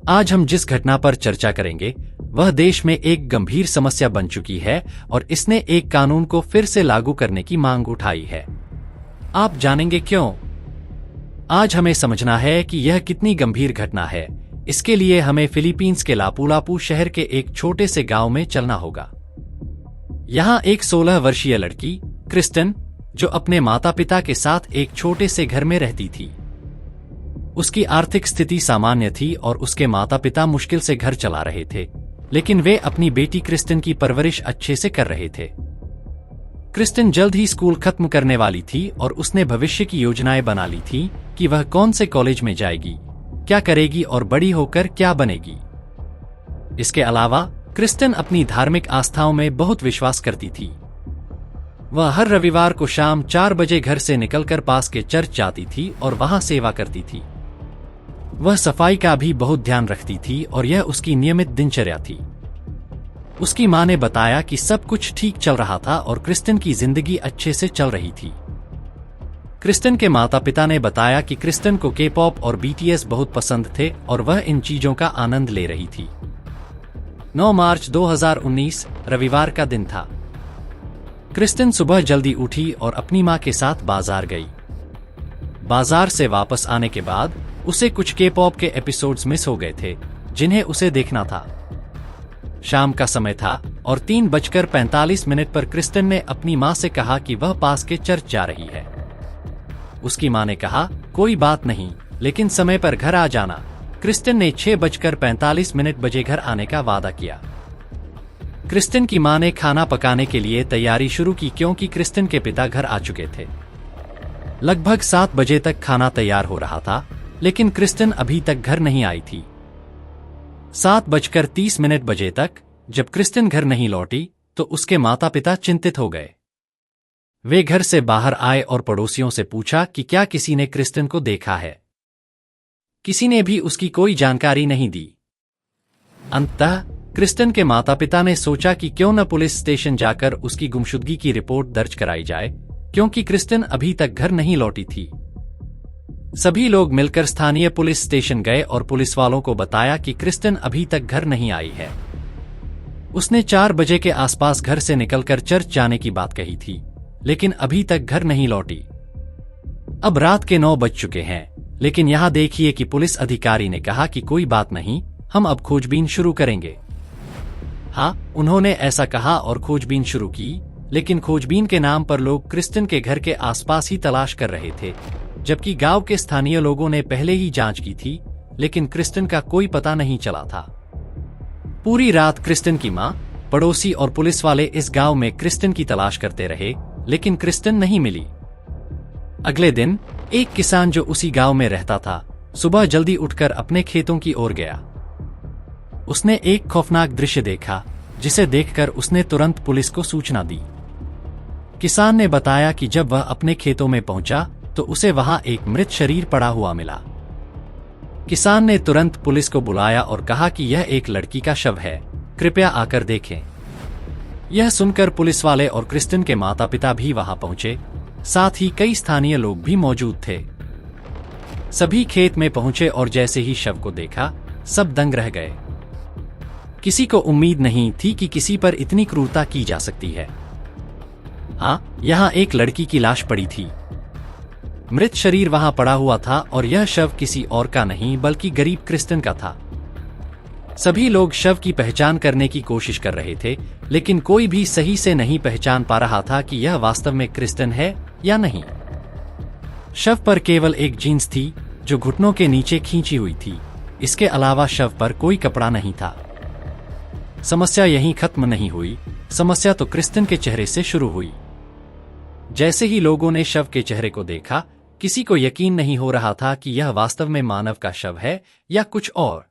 आज हम जिस घटना पर चर्चा करेंगे वह देश में एक गंभीर समस्या बन चुकी है और इसने एक कानून को फिर से लागू करने की मांग उठाई है। आप जानेंगे क्यों? आज हमें समझना है कि यह कितनी गंभीर घटना है। इसके लिए हमें फिलीपींस के लापू-लापू शहर के एक छोटे से गांव में चलना होगा। यहाँ एक 16 वर्षीय लड़की क्रिस्टन, जो अपने माता पिता के साथ एक छोटे से घर में रहती थी। उसकी आर्थिक स्थिति सामान्य थी और उसके माता पिता मुश्किल से घर चला रहे थे, लेकिन वे अपनी बेटी क्रिस्टन की परवरिश अच्छे से कर रहे थे। क्रिस्टन जल्द ही स्कूल खत्म करने वाली थी और उसने भविष्य की योजनाएं बना ली थी कि वह कौन से कॉलेज में जाएगी, क्या करेगी और बड़ी होकर क्या बनेगी। इसके अलावा क्रिस्टन अपनी धार्मिक आस्थाओं में बहुत विश्वास करती थी। वह हर रविवार को शाम 4 बजे घर से निकलकर पास के चर्च जाती थी और वहां सेवा करती थी। वह सफाई का भी बहुत ध्यान रखती थी और यह उसकी नियमित दिनचर्या थी। उसकी मां ने बताया कि सब कुछ ठीक चल रहा था और क्रिस्टन की जिंदगी अच्छे से चल रही थी। क्रिस्टन के माता पिता ने बताया कि क्रिस्टन को के-पॉप और बीटीएस बहुत पसंद थे और वह इन चीजों का आनंद ले रही थी। 9 मार्च 2019 रविवार का दिन था। क्रिस्टन सुबह जल्दी उठी और अपनी मां के साथ बाजार गई। बाजार से वापस आने के बाद उसे कुछ के-पॉप के एपिसोड्स मिस हो गए थे जिन्हें उसे देखना था। शाम का समय था और 3:45 पर क्रिस्टन ने अपनी मां से कहा कि वह पास के चर्च जा रही है। उसकी मां ने कहा, कोई बात नहीं, लेकिन समय पर घर आ जाना। क्रिस्टन ने 6:45 बजे घर आने का वादा किया। क्रिस्टन की मां ने खाना पकाने के लिए तैयारी शुरू की क्योंकि क्रिस्टन के पिता घर आ चुके थे। लगभग 7 बजे तक खाना तैयार हो रहा था, लेकिन क्रिस्टन अभी तक घर नहीं आई थी। 7:30 बजे तक जब क्रिस्टन घर नहीं लौटी तो उसके माता पिता चिंतित हो गए। वे घर से बाहर आए और पड़ोसियों से पूछा कि क्या किसी ने क्रिस्टन को देखा है। किसी ने भी उसकी कोई जानकारी नहीं दी। अंततः क्रिस्टन के माता पिता ने सोचा कि क्यों न पुलिस स्टेशन जाकर उसकी गुमशुदगी की रिपोर्ट दर्ज कराई जाए, क्योंकि क्रिस्टन अभी तक घर नहीं लौटी थी। सभी लोग मिलकर स्थानीय पुलिस स्टेशन गए और पुलिस वालों को बताया कि क्रिस्टन अभी तक घर नहीं आई है। उसने 4 बजे के आसपास घर से निकलकर चर्च जाने की बात कही थी, लेकिन अभी तक घर नहीं लौटी। अब रात के 9 बज चुके हैं, लेकिन यहाँ देखिए कि पुलिस अधिकारी ने कहा कि कोई बात नहीं, हम अब खोजबीन शुरू करेंगे। हाँ, उन्होंने ऐसा कहा और खोजबीन शुरू की, लेकिन खोजबीन के नाम पर लोग क्रिस्टन के घर के आसपास ही तलाश कर रहे थे, जबकि गांव के स्थानीय लोगों ने पहले ही जांच की थी, लेकिन क्रिस्टन का कोई पता नहीं चला था। पूरी रात क्रिस्टन की मां, पड़ोसी और पुलिस वाले इस गांव में क्रिस्टन की तलाश करते रहे, लेकिन क्रिस्टन नहीं मिली। अगले दिन एक किसान जो उसी गांव में रहता था, सुबह जल्दी उठकर अपने खेतों की ओर गया। उसने एक खौफनाक दृश्य देखा, जिसे देखकर उसने तुरंत पुलिस को सूचना दी। किसान ने बताया कि जब वह अपने खेतों में पहुंचा तो उसे वहां एक मृत शरीर पड़ा हुआ मिला। किसान ने तुरंत पुलिस को बुलाया और कहा कि यह एक लड़की का शव है, कृपया आकर देखें। यह सुनकर पुलिस वाले और क्रिस्टन के माता पिता भी वहां पहुंचे, साथ ही कई स्थानीय लोग भी मौजूद थे। सभी खेत में पहुंचे और जैसे ही शव को देखा, सब दंग रह गए। किसी को उम्मीद नहीं थी कि किसी पर इतनी क्रूरता की जा सकती है। हाँ, यहाँ एक लड़की की लाश पड़ी थी। मृत शरीर वहां पड़ा हुआ था और यह शव किसी और का नहीं बल्कि गरीब क्रिस्टन का था। सभी लोग शव की पहचान करने की कोशिश कर रहे थे, लेकिन कोई भी सही से नहीं पहचान पा रहा था कि यह वास्तव में क्रिस्टन है या नहीं। शव पर केवल एक जीन्स थी जो घुटनों के नीचे खींची हुई थी। इसके अलावा शव पर कोई कपड़ा नहीं था। समस्या यहीं खत्म नहीं हुई, समस्या तो क्रिस्टन के चेहरे से शुरू हुई। जैसे ही लोगों ने शव के चेहरे को देखा, किसी को यकीन नहीं हो रहा था कि यह वास्तव में मानव का शव है या कुछ और,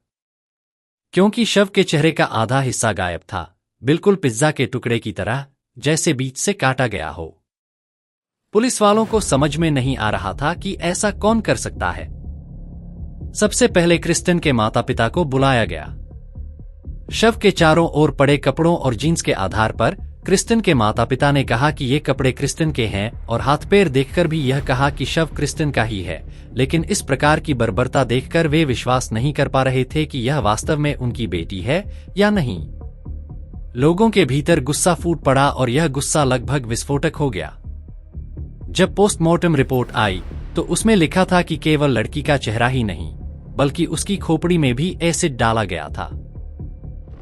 क्योंकि शव के चेहरे का आधा हिस्सा गायब था, बिल्कुल पिज्जा के टुकड़े की तरह, जैसे बीच से काटा गया हो। पुलिस वालों को समझ में नहीं आ रहा था कि ऐसा कौन कर सकता है। सबसे पहले क्रिस्टन के माता पिता को बुलाया गया। शव के चारों ओर पड़े कपड़ों और जीन्स के आधार पर क्रिस्टन के माता पिता ने कहा कि ये कपड़े क्रिस्टन के हैं और हाथ पैर देखकर भी यह कहा कि शव क्रिस्टन का ही है, लेकिन इस प्रकार की बर्बरता देखकर वे विश्वास नहीं कर पा रहे थे कि यह वास्तव में उनकी बेटी है या नहीं। लोगों के भीतर गुस्सा फूट पड़ा और यह गुस्सा लगभग विस्फोटक हो गया। जब पोस्टमार्टम रिपोर्ट आई तो उसमें लिखा था कि केवल लड़की का चेहरा ही नहीं बल्कि उसकी खोपड़ी में भी एसिड डाला गया था।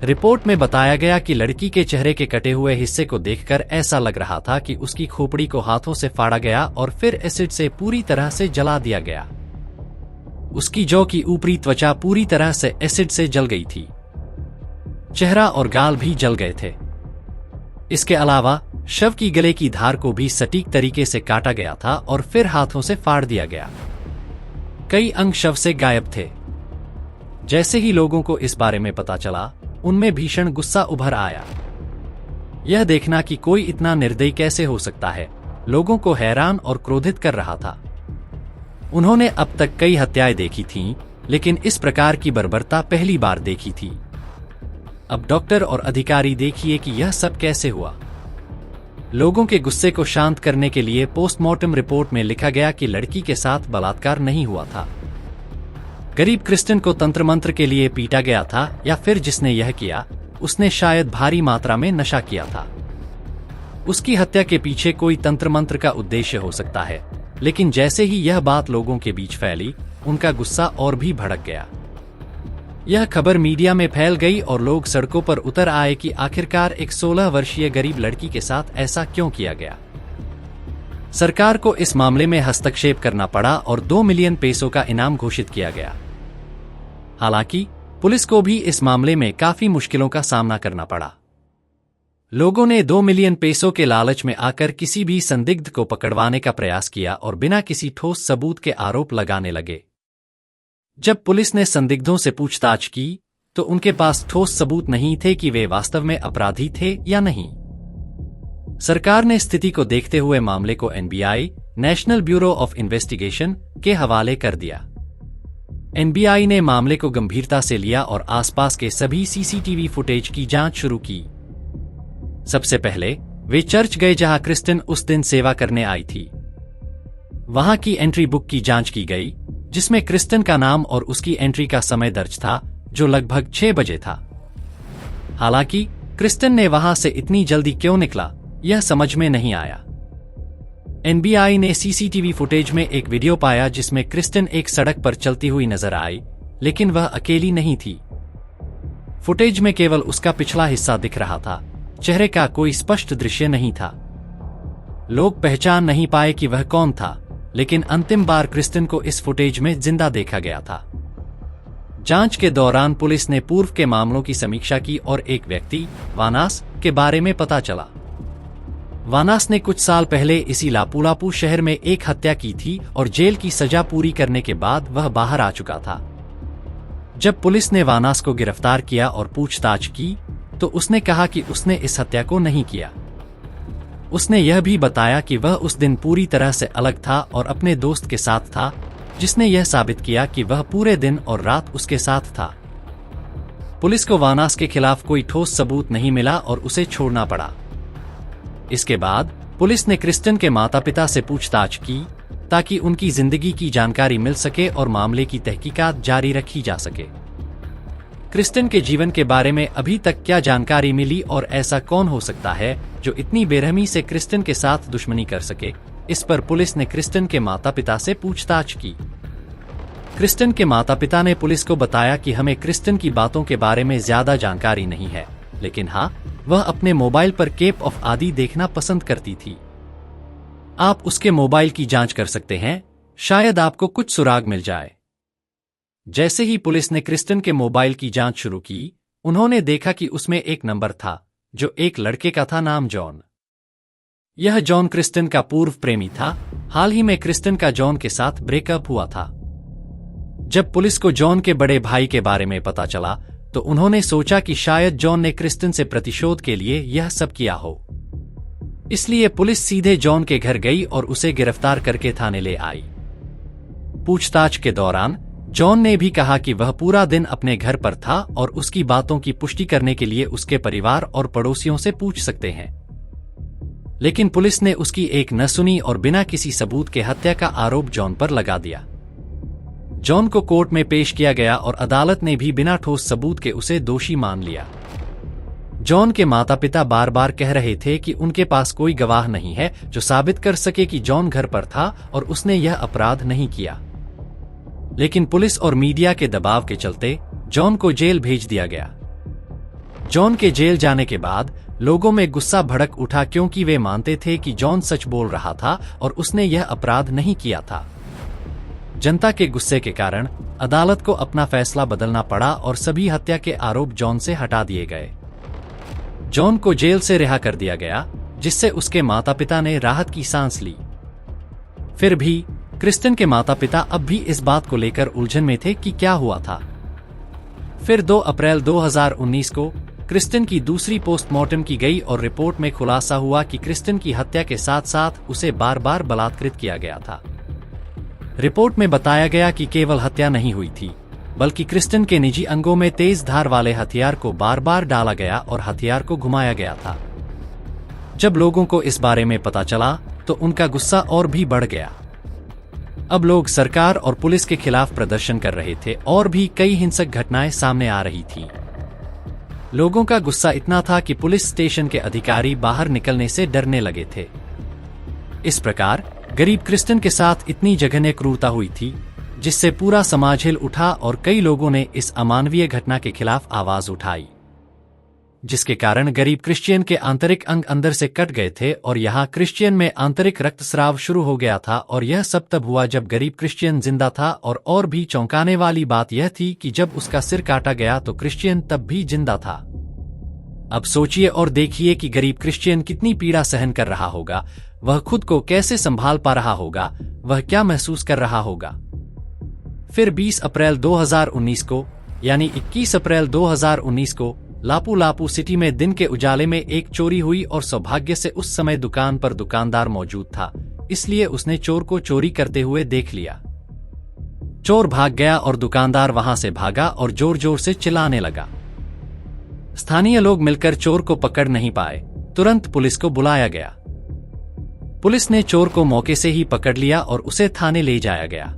रिपोर्ट में बताया गया कि लड़की के चेहरे के कटे हुए हिस्से को देखकर ऐसा लग रहा था कि उसकी खोपड़ी को हाथों से फाड़ा गया और फिर एसिड से पूरी तरह से जला दिया गया। उसकी जौ की ऊपरी त्वचा पूरी तरह से एसिड से जल गई थी। चेहरा और गाल भी जल गए थे। इसके अलावा शव की गले की धार को भी सटीक तरीके से काटा गया था और फिर हाथों से फाड़ दिया गया। कई अंग शव से गायब थे। जैसे ही लोगों को इस बारे में पता चला, उनमें भीषण गुस्सा उभर आया। यह देखना कि कोई इतना निर्दयी कैसे हो सकता है, लोगों को हैरान और क्रोधित कर रहा था। उन्होंने अब तक कई हत्याएं देखी थीं, लेकिन इस प्रकार की बर्बरता पहली बार देखी थी। अब डॉक्टर और अधिकारी देखिए कि यह सब कैसे हुआ। लोगों के गुस्से को शांत करने के लिए पोस्टमार्टम रिपोर्ट में लिखा गया कि लड़की के साथ बलात्कार नहीं हुआ था। गरीब क्रिस्टन को तंत्र मंत्र के लिए पीटा गया था, या फिर जिसने यह किया उसने शायद भारी मात्रा में नशा किया था। उसकी हत्या के पीछे कोई तंत्र मंत्र का उद्देश्य हो सकता है, लेकिन जैसे ही यह बात लोगों के बीच फैली, उनका गुस्सा और भी भड़क गया। यह खबर मीडिया में फैल गई और लोग सड़कों पर उतर आए कि आखिरकार एक 16 वर्षीय गरीब लड़की के साथ ऐसा क्यों किया गया। सरकार को इस मामले में हस्तक्षेप करना पड़ा और 2 मिलियन पेसों का इनाम घोषित किया गया। हालांकि पुलिस को भी इस मामले में काफी मुश्किलों का सामना करना पड़ा। लोगों ने 2 मिलियन पेसों के लालच में आकर किसी भी संदिग्ध को पकड़वाने का प्रयास किया और बिना किसी ठोस सबूत के आरोप लगाने लगे। जब पुलिस ने संदिग्धों से पूछताछ की तो उनके पास ठोस सबूत नहीं थे कि वे वास्तव में अपराधी थे या नहीं। सरकार ने स्थिति को देखते हुए मामले को NBI, national bureau of investigation, के हवाले कर दिया। एनबीआई ने मामले को गंभीरता से लिया और आसपास के सभी सीसीटीवी फुटेज की जांच शुरू की। सबसे पहले वे चर्च गए जहां क्रिस्टन उस दिन सेवा करने आई थी। वहां की एंट्री बुक की जांच की गई, जिसमें क्रिस्टन का नाम और उसकी एंट्री का समय दर्ज था, जो लगभग 6 बजे था। हालांकि क्रिस्टन ने वहां से इतनी जल्दी क्यों निकला, यह समझ में नहीं आया। एनबीआई ने सीसीटीवी फुटेज में एक वीडियो पाया जिसमें क्रिस्टन एक सड़क पर चलती हुई नजर आई, लेकिन वह अकेली नहीं थी। फुटेज में केवल उसका पिछला हिस्सा दिख रहा था, चेहरे का कोई स्पष्ट दृश्य नहीं था। लोग पहचान नहीं पाए कि वह कौन था, लेकिन अंतिम बार क्रिस्टन को इस फुटेज में जिंदा देखा गया था। जांच के दौरान पुलिस ने पूर्व के मामलों की समीक्षा की और एक व्यक्ति, वानास, के बारे में पता चला। वानास ने कुछ साल पहले इसी लापू-लापू शहर में एक हत्या की थी और जेल की सजा पूरी करने के बाद वह बाहर आ चुका था। जब पुलिस ने वानास को गिरफ्तार किया और पूछताछ की तो उसने कहा कि उसने इस हत्या को नहीं किया। उसने यह भी बताया कि वह उस दिन पूरी तरह से अलग था और अपने दोस्त के साथ था, जिसने यह साबित किया कि वह पूरे दिन और रात उसके साथ था। पुलिस को वानास के खिलाफ कोई ठोस सबूत नहीं मिला और उसे छोड़ना पड़ा। इसके बाद पुलिस ने क्रिस्टन के माता-पिता से पूछताछ की ताकि उनकी जिंदगी की जानकारी मिल सके और मामले की तहकीकात जारी रखी जा सके। क्रिस्टन के जीवन के बारे में अभी तक क्या जानकारी मिली और ऐसा कौन हो सकता है जो इतनी बेरहमी से क्रिस्टन के साथ दुश्मनी कर सके, इस पर पुलिस ने क्रिस्टन के माता-पिता से पूछताछ की। क्रिस्टन के माता-पिता ने पुलिस को बताया कि हमें क्रिस्टन की बातों के बारे में ज्यादा जानकारी नहीं है, लेकिन हाँ, वह अपने मोबाइल पर केप ऑफ आदि देखना पसंद करती थी। आप उसके मोबाइल की जांच कर सकते हैं, शायद आपको कुछ सुराग मिल जाए। जैसे ही पुलिस ने क्रिस्टन के मोबाइल की जांच शुरू की, उन्होंने देखा कि उसमें एक नंबर था जो एक लड़के का था, नाम जॉन। यह जॉन क्रिस्टन का पूर्व प्रेमी था। हाल ही में क्रिस्टन का जॉन के साथ ब्रेकअप हुआ था। जब पुलिस को जॉन के बड़े भाई के बारे में पता चला तो उन्होंने सोचा कि शायद जॉन ने क्रिस्टन से प्रतिशोध के लिए यह सब किया हो। इसलिए पुलिस सीधे जॉन के घर गई और उसे गिरफ्तार करके थाने ले आई। पूछताछ के दौरान जॉन ने भी कहा कि वह पूरा दिन अपने घर पर था और उसकी बातों की पुष्टि करने के लिए उसके परिवार और पड़ोसियों से पूछ सकते हैं, लेकिन पुलिस ने उसकी एक न सुनी और बिना किसी सबूत के हत्या का आरोप जॉन पर लगा दिया। जॉन को कोर्ट में पेश किया गया और अदालत ने भी बिना ठोस सबूत के उसे दोषी मान लिया। जॉन के माता पिता बार बार कह रहे थे कि उनके पास कोई गवाह नहीं है जो साबित कर सके कि जॉन घर पर था और उसने यह अपराध नहीं किया। लेकिन पुलिस और मीडिया के दबाव के चलते जॉन को जेल भेज दिया गया। जॉन के जेल जाने के बाद लोगों में गुस्सा भड़क उठा क्योंकि वे मानते थे कि जॉन सच बोल रहा था और उसने यह अपराध नहीं किया था। जनता के गुस्से के कारण अदालत को अपना फैसला बदलना पड़ा और सभी हत्या के आरोप जॉन से हटा दिए गए। जॉन को जेल से रिहा कर दिया गया, जिससे उसके माता पिता ने राहत की सांस ली। फिर भी क्रिस्टियन के माता पिता अब भी इस बात को लेकर उलझन में थे कि क्या हुआ था। फिर 2 अप्रैल 2019 को क्रिस्टियन की दूसरी पोस्टमार्टम की गई और रिपोर्ट में खुलासा हुआ कि क्रिस्टियन की हत्या के साथ साथ उसे बार बार बलात्कृत किया गया था। रिपोर्ट में बताया गया कि केवल हत्या नहीं हुई थी, बल्कि क्रिस्टियन के निजी अंगों में तेज धार वाले हथियार को बार बार डाला गया और हथियार को घुमाया गया था। जब लोगों को इस बारे में पता चला तो उनका गुस्सा और भी बढ़ गया। अब लोग सरकार और पुलिस के खिलाफ प्रदर्शन कर रहे थे और भी कई हिंसक घटनाएं सामने आ रही थी। लोगों का गुस्सा इतना था कि पुलिस स्टेशन के अधिकारी बाहर निकलने से डरने लगे थे। इस प्रकार गरीब क्रिस्टियन के साथ इतनी जघन्य क्रूरता हुई थी जिससे पूरा समाज हिल उठा और कई लोगों ने इस अमानवीय घटना के खिलाफ आवाज उठाई, जिसके कारण गरीब क्रिश्चियन के आंतरिक अंग अंदर से कट गए थे और यहाँ क्रिश्चियन में आंतरिक रक्तस्राव शुरू हो गया था। और यह सब तब हुआ जब गरीब क्रिश्चियन जिंदा था। और भी चौंकाने वाली बात यह थी कि जब उसका सिर काटा गया तो क्रिश्चियन तब भी जिंदा था। अब सोचिए और देखिए कि गरीब क्रिश्चियन कितनी पीड़ा सहन कर रहा होगा, वह खुद को कैसे संभाल पा रहा होगा, वह क्या महसूस कर रहा होगा। फिर 20 अप्रैल 2019 को यानी 21 अप्रैल 2019 को लापू लापू सिटी में दिन के उजाले में एक चोरी हुई और सौभाग्य से उस समय दुकान पर दुकानदार मौजूद था, इसलिए उसने चोर को चोरी करते हुए देख लिया। चोर भाग गया और दुकानदार वहां से भागा और जोर जोर से चिल्लाने लगा। स्थानीय लोग मिलकर चोर को पकड़ नहीं पाए, तुरंत पुलिस को बुलाया गया। पुलिस ने चोर को मौके से ही पकड़ लिया और उसे थाने ले जाया गया।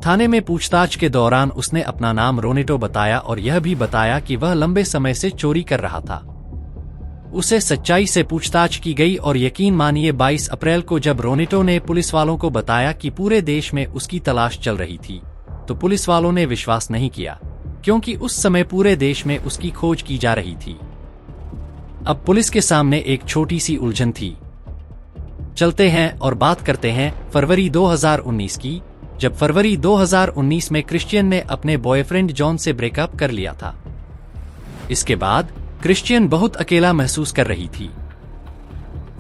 थाने में पूछताछ के दौरान उसने अपना नाम रोनेटो बताया और यह भी बताया कि वह लंबे समय से चोरी कर रहा था। उसे सच्चाई से पूछताछ की गई और यकीन मानिए 22 अप्रैल को जब रोनेटो ने पुलिस वालों को बताया कि पूरे देश में उसकी तलाश चल रही थी, तो पुलिस वालों ने विश्वास नहीं किया, क्योंकि उस समय पूरे देश में उसकी खोज की जा रही थी। अब पुलिस के सामने एक छोटी सी उलझन थी। चलते हैं और बात करते हैं फरवरी 2019 की, जब फरवरी 2019 में क्रिश्चियन ने अपने बॉयफ्रेंड जॉन से ब्रेकअप कर लिया था। इसके बाद क्रिश्चियन बहुत अकेला महसूस कर रही थी।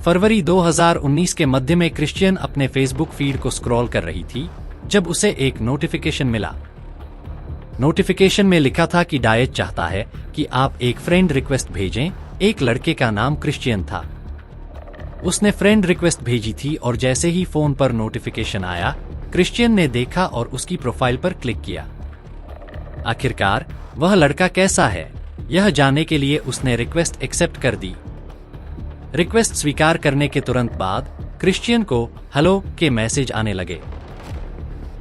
फरवरी 2019 के मध्य में क्रिश्चियन अपने फेसबुक फीड को स्क्रॉल कर रही थी जब उसे एक नोटिफिकेशन मिला। नोटिफिकेशन में लिखा था कि डायस चाहता है कि आप एक फ्रेंड रिक्वेस्ट भेजें। एक लड़के का नाम क्रिश्चियन था। उसने फ्रेंड रिक्वेस्ट भेजी थी और जैसे ही फोन पर नोटिफिकेशन आया, क्रिश्चियन ने देखा और उसकी प्रोफाइल पर क्लिक किया। आखिरकार वह लड़का कैसा है, यह जानने के लिए उसने रिक्वेस्ट एक्सेप्ट कर दी। रिक्वेस्ट स्वीकार करने के तुरंत बाद क्रिश्चियन को हेलो के मैसेज आने लगे।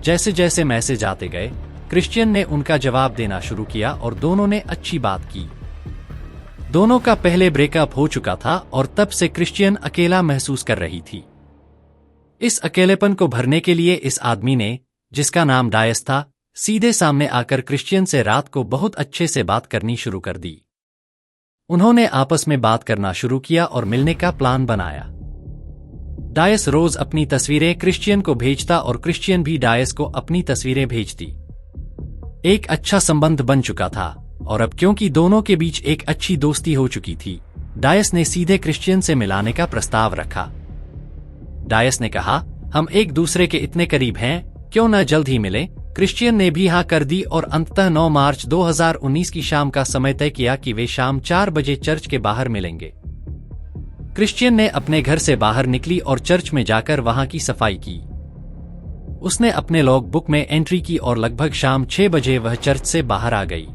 जैसे जैसे मैसेज आते गए, क्रिश्चियन ने उनका जवाब देना शुरू किया और दोनों ने अच्छी बात की। दोनों का पहले ब्रेकअप हो चुका था और तब से क्रिश्चियन अकेला महसूस कर रही थी। इस अकेलेपन को भरने के लिए इस आदमी ने, जिसका नाम डायस था, सीधे सामने आकर क्रिश्चियन से रात को बहुत अच्छे से बात करनी शुरू कर दी। उन्होंने आपस में बात करना शुरू किया और मिलने का प्लान बनाया। डायस रोज अपनी तस्वीरें क्रिश्चियन को भेजता और क्रिश्चियन भी डायस को अपनी तस्वीरें भेजती। एक अच्छा संबंध बन चुका था और अब क्योंकि दोनों के बीच एक अच्छी दोस्ती हो चुकी थी, डायस ने सीधे क्रिश्चियन से मिलाने का प्रस्ताव रखा। डायस ने कहा, हम एक दूसरे के इतने करीब हैं, क्यों न जल्द ही मिले। क्रिश्चियन ने भी हाँ कर दी और अंततः 9 मार्च 2019 की शाम का समय तय किया कि वे शाम 4 बजे चर्च के बाहर मिलेंगे। क्रिश्चियन ने अपने घर से बाहर निकली और चर्च में जाकर वहां की सफाई की। उसने अपने लॉग बुक में एंट्री की और लगभग शाम 6 बजे वह चर्च से बाहर आ गई।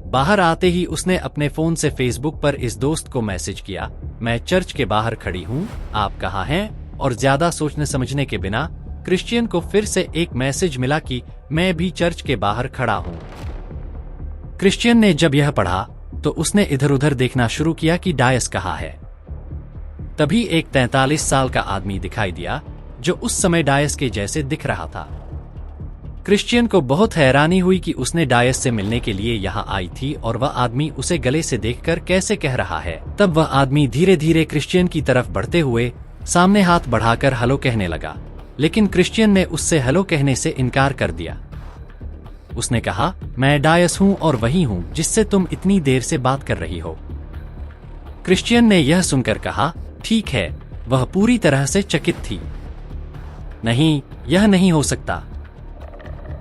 बाहर आते ही उसने अपने फोन से फेसबुक पर इस दोस्त को मैसेज किया, मैं चर्च के बाहर खड़ी हूँ, आप कहाँ हैं? और ज्यादा सोचने समझने के बिना क्रिश्चियन को फिर से एक मैसेज मिला कि मैं भी चर्च के बाहर खड़ा हूँ। क्रिश्चियन ने जब यह पढ़ा तो उसने इधर उधर देखना शुरू किया कि डायस कहाँ है। तभी एक 43 साल का आदमी दिखाई दिया जो उस समय डायस के जैसे दिख रहा था। क्रिश्चियन को बहुत हैरानी हुई कि उसने डायस से मिलने के लिए यहाँ आई थी और वह आदमी उसे गले से देखकर कैसे कह रहा है। तब वह आदमी धीरे धीरे क्रिश्चियन की तरफ बढ़ते हुए सामने हाथ बढ़ाकर हेलो कहने लगा, लेकिन क्रिश्चियन ने उससे हेलो कहने से इनकार कर दिया। उसने कहा, मैं डायस हूँ और वही हूँ जिससे तुम इतनी देर से बात कर रही हो। क्रिश्चियन ने यह सुनकर कहा, ठीक है। वह पूरी तरह से चकित थी। नहीं, यह नहीं हो सकता।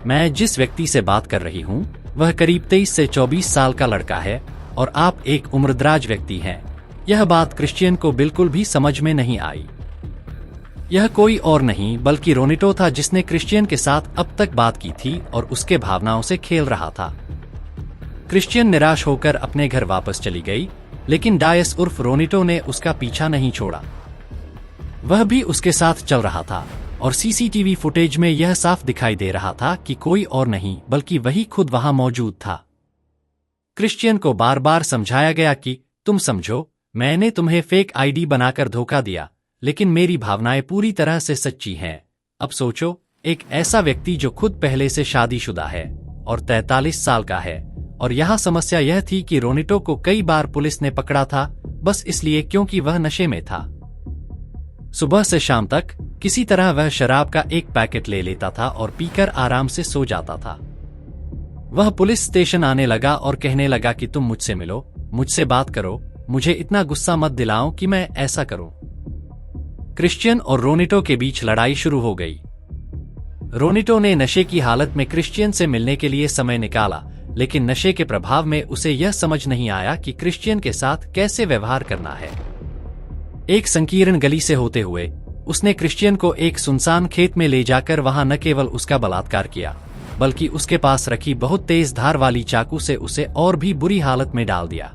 मैं जिस व्यक्ति से बात कर रही हूँ वह करीब 23 से 24 साल का लड़का है और आप एक उम्रदराज व्यक्ति हैं। यह बात क्रिश्चियन को बिल्कुल भी समझ में नहीं आई। यह कोई और नहीं बल्कि रोनिटो था जिसने क्रिश्चियन के साथ अब तक बात की थी और उसके भावनाओं से खेल रहा था। क्रिश्चियन निराश होकर अपने घर वापस चली गई, लेकिन डायस उर्फ रोनिटो ने उसका पीछा नहीं छोड़ा। वह भी उसके साथ चल रहा था और सीसीटीवी फुटेज में यह साफ दिखाई दे रहा था कि कोई और नहीं बल्कि वही खुद वहां मौजूद था। क्रिश्चियन को बार बार समझाया गया कि तुम समझो, मैंने तुम्हें फेक आईडी बनाकर धोखा दिया, लेकिन मेरी भावनाएं पूरी तरह से सच्ची हैं। अब सोचो, एक ऐसा व्यक्ति जो खुद पहले से शादीशुदा है और 43 साल का है, और यहाँ समस्या यह थी कि रोनिटो को कई बार पुलिस ने पकड़ा था बस इसलिए क्योंकि वह नशे में था। सुबह से शाम तक किसी तरह वह शराब का एक पैकेट ले लेता था और पीकर आराम से सो जाता था। वह पुलिस स्टेशन आने लगा और कहने लगा कि तुम मुझसे मिलो, मुझसे बात करो, मुझे इतना गुस्सा मत दिलाओ कि मैं ऐसा करूं। क्रिश्चियन और रोनिटो के बीच लड़ाई शुरू हो गई। रोनिटो ने नशे की हालत में क्रिश्चियन से मिलने के लिए समय निकाला, लेकिन नशे के प्रभाव में उसे यह समझ नहीं आया कि क्रिश्चियन के साथ कैसे व्यवहार करना है। एक संकीर्ण गली से होते हुए उसने क्रिश्चियन को एक सुनसान खेत में ले जाकर वहां न केवल उसका बलात्कार किया, बल्कि उसके पास रखी बहुत तेज धार वाली चाकू से उसे और भी बुरी हालत में डाल दिया।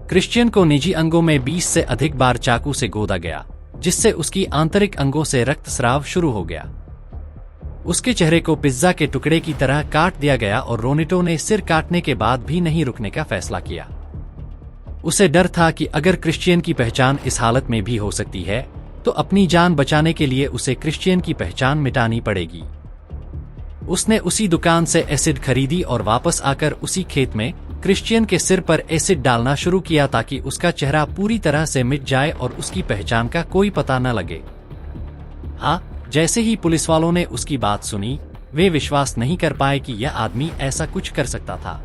क्रिश्चियन को निजी अंगों में 20 से अधिक बार चाकू से गोदा गया, जिससे उसकी आंतरिक अंगों से रक्तस्राव शुरू हो गया। उसके चेहरे को पिज्जा के टुकड़े की तरह काट दिया गया और रोनिटो ने सिर काटने के बाद भी नहीं रुकने का फैसला किया। उसे डर था कि अगर क्रिश्चियन की पहचान इस हालत में भी हो सकती है तो अपनी जान बचाने के लिए उसे क्रिश्चियन की पहचान मिटानी पड़ेगी। उसने उसी दुकान से एसिड खरीदी और वापस आकर उसी खेत में क्रिश्चियन के सिर पर एसिड डालना शुरू किया ताकि उसका चेहरा पूरी तरह से मिट जाए और उसकी पहचान का कोई पता न लगे। हाँ, जैसे ही पुलिस वालों ने उसकी बात सुनी, वे विश्वास नहीं कर पाए कि यह आदमी ऐसा कुछ कर सकता था।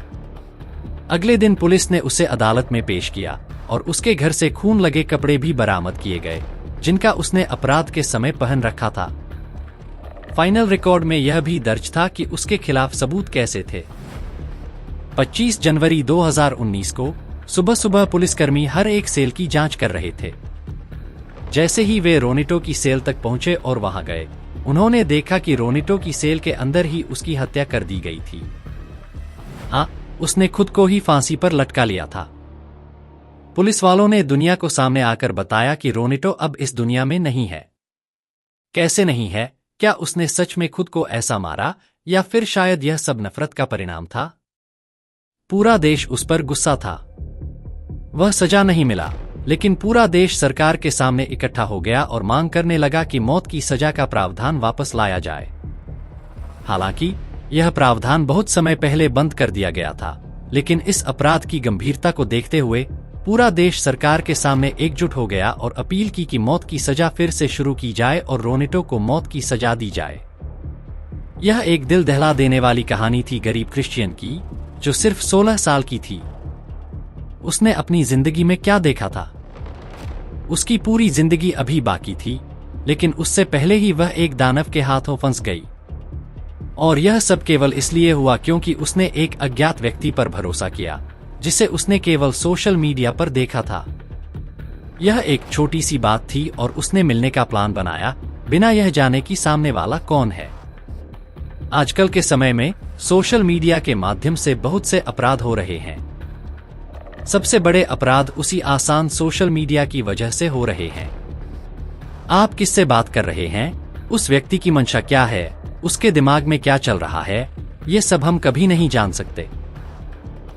अगले दिन पुलिस ने उसे अदालत में पेश किया और उसके घर से खून लगे कपड़े भी बरामद किए गए, जिनका उसने अपराध के समय पहन रखा था। फाइनल रिकॉर्ड में यह भी दर्ज था कि उसके खिलाफ सबूत कैसे थे। 25 जनवरी 2019 को सुबह सुबह पुलिसकर्मी हर एक सेल की जांच कर रहे थे। जैसे ही वे रोनिटो की सेल तक पहुंचे और वहां गए, उन्होंने देखा कि रोनिटो की सेल के अंदर ही उसकी हत्या कर दी गई थी। हाँ, उसने खुद को ही फांसी पर लटका लिया था। पुलिस वालों ने दुनिया को सामने आकर बताया कि रोनिटो अब इस दुनिया में नहीं है। कैसे नहीं है? क्या उसने सच में खुद को ऐसा मारा या फिर शायद यह सब नफरत का परिणाम था? पूरा देश उस पर गुस्सा था। वह सजा नहीं मिला, लेकिन पूरा देश सरकार के सामने इकट्ठा हो गया और मांग करने लगा कि मौत की सजा का प्रावधान वापस लाया जाए। हालांकि यह प्रावधान बहुत समय पहले बंद कर दिया गया था, लेकिन इस अपराध की गंभीरता को देखते हुए पूरा देश सरकार के सामने एकजुट हो गया और अपील की कि मौत की सजा फिर से शुरू की जाए और रोनिटो को मौत की सजा दी जाए। यह एक दिल दहला देने वाली कहानी थी गरीब क्रिश्चियन की, जो सिर्फ 16 साल की थी। उसने अपनी जिंदगी में क्या देखा था? उसकी पूरी जिंदगी अभी बाकी थी, लेकिन उससे पहले ही वह एक दानव के हाथों फंस गई। और यह सब केवल इसलिए हुआ क्योंकि उसने एक अज्ञात व्यक्ति पर भरोसा किया, जिसे उसने केवल सोशल मीडिया पर देखा था। यह एक छोटी सी बात थी और उसने मिलने का प्लान बनाया, बिना यह जाने कि सामने वाला कौन है। आजकल के समय में सोशल मीडिया के माध्यम से बहुत से अपराध हो रहे हैं। सबसे बड़े अपराध उसी आसान सोशल मीडिया की वजह से हो रहे हैं। आप किससे बात कर रहे हैं, उस व्यक्ति की मंशा क्या है, उसके दिमाग में क्या चल रहा है, ये सब हम कभी नहीं जान सकते।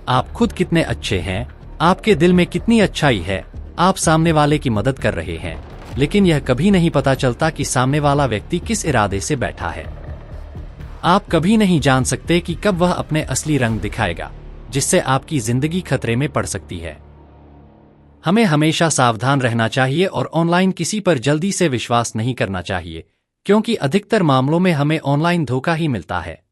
आप खुद कितने अच्छे हैं, आपके दिल में कितनी अच्छाई है, आप सामने वाले की मदद कर रहे हैं, लेकिन यह कभी नहीं पता चलता कि सामने वाला व्यक्ति किस इरादे से बैठा है। आप कभी नहीं जान सकते कि कब वह अपने असली रंग दिखाएगा, जिससे आपकी जिंदगी खतरे में पड़ सकती है। हमें हमेशा सावधान रहना चाहिए और ऑनलाइन किसी पर जल्दी से विश्वास नहीं करना चाहिए, क्योंकि अधिकतर मामलों में हमें ऑनलाइन धोखा ही मिलता है।